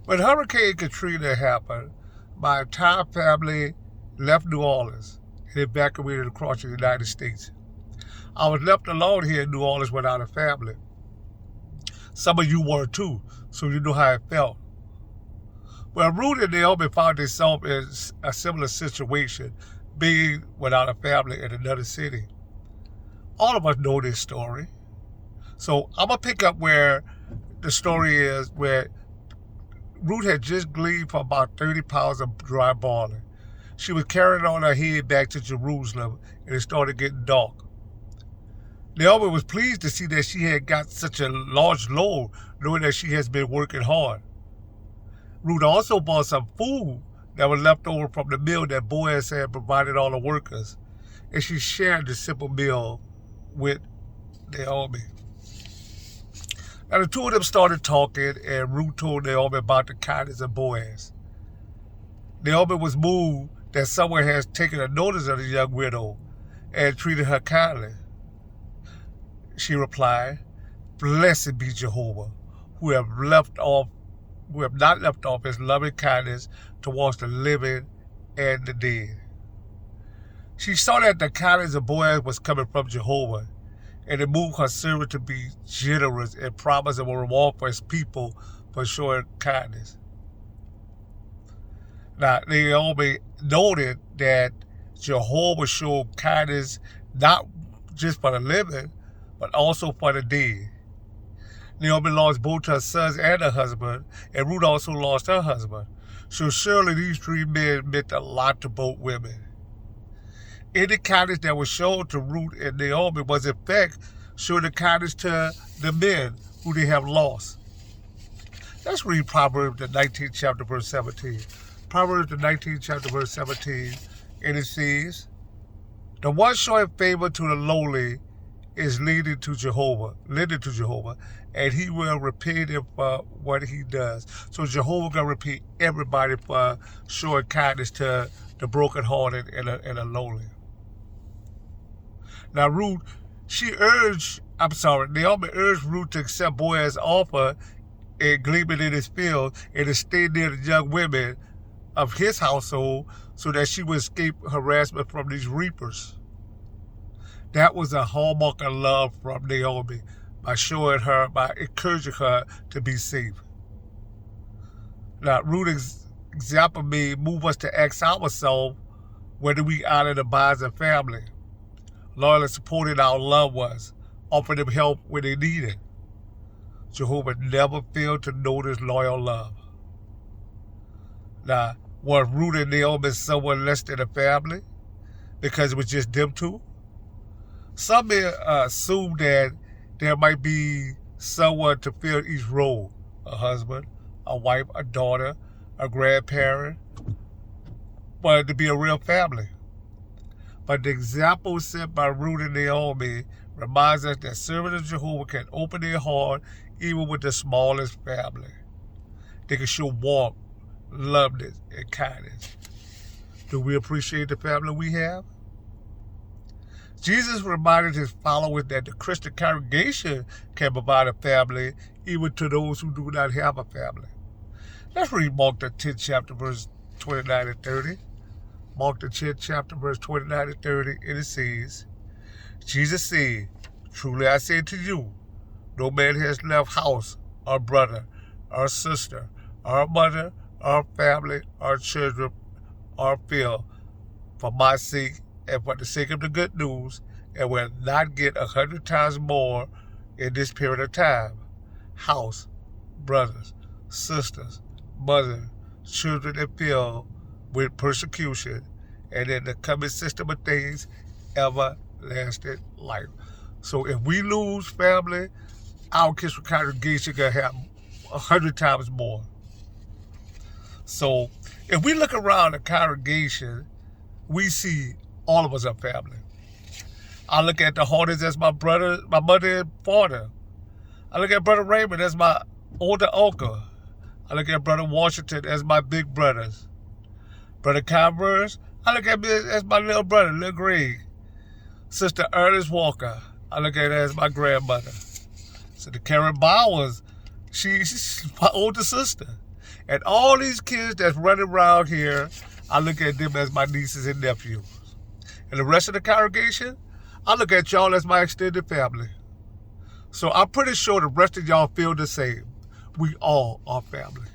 When Hurricane Katrina happened, my entire family left New Orleans and evacuated across the United States. I was left alone here in New Orleans without a family. Some of you were too, so you know how it felt. Well, Ruth and Naomi found themselves in a similar situation, being without a family in another city. All of us know this story. So I'm going to pick up where the story is, where Ruth had just gleaned for about 30 pounds of dry barley. She was carrying on her head back to Jerusalem, and it started getting dark. Naomi was pleased to see that she had got such a large load, knowing that she has been working hard. Ruth also bought some food that was left over from the meal that Boaz had provided all the workers, and she shared the simple meal with Naomi. Now the two of them started talking, and Ruth told Naomi about the kindness of Boaz. Naomi was moved that someone has taken a notice of the young widow and treated her kindly. She replied, "Blessed be Jehovah, who have not left off his loving kindness towards the living and the dead." She saw that the kindness of Boaz was coming from Jehovah, and it moved her servant to be generous and promise a reward for his people for showing kindness. Now, Naomi noted that Jehovah showed kindness not just for the living, but also for the dead. Naomi lost both her sons and her husband, and Ruth also lost her husband. So surely these three men meant a lot to both women. Any kindness that was shown to Ruth and Naomi was in fact showing the kindness to the men who they have lost. Let's read Proverbs the 19th chapter verse 17. Proverbs the 19th chapter verse 17, and it says, "The one showing favor to the lowly is leading to Jehovah, and he will repay them for what he does." So Jehovah gonna repay everybody for showing kindness to the brokenhearted and the lowly. Now Naomi urged Ruth to accept Boaz's offer and gleaning in his field and to stay near the young women of his household so that she would escape harassment from these reapers. That was a hallmark of love from Naomi by encouraging her to be safe. Now, Ruth's example may move us to ask ourselves whether we honor the bonds of family, loyally supporting our loved ones, offering them help when they need it. Jehovah never failed to notice loyal love. Now, was Ruth and Naomi someone less than a family because it was just them two? Some may assume that there might be someone to fill each role: a husband, a wife, a daughter, a grandparent, but to be a real family. But the example set by Ruth and Naomi reminds us that servants of Jehovah can open their heart even with the smallest family. They can show warmth, loveness, and kindness. Do we appreciate the family we have? Jesus reminded his followers that the Christian congregation can provide a family even to those who do not have a family. Let's read Mark the 10th chapter verse 29 and 30. Mark the 10th chapter verse 29 and 30, and it says, "Jesus said, truly I say to you, no man has left house, or brother, or sister, or mother, or family, or children, or field, for my sake and for the sake of the good news, and will not get 100 times more in this period of time: house, brothers, sisters, mother, children, and field, with persecution, and in the coming system of things, everlasting life." So if we lose family, our Christian congregation can have 100 times more. So if we look around the congregation, we see all of us are family. I look at the Hardys as my brother, my mother and father. I look at Brother Raymond as my older uncle. I look at Brother Washington as my big brothers. Brother Converse, I look at me as my little brother, little Greg. Sister Ernest Walker, I look at her as my grandmother. Sister Karen Bowers, she's my older sister. And all these kids that's running around here, I look at them as my nieces and nephews. And the rest of the congregation, I look at y'all as my extended family. So I'm pretty sure the rest of y'all feel the same. We all are family.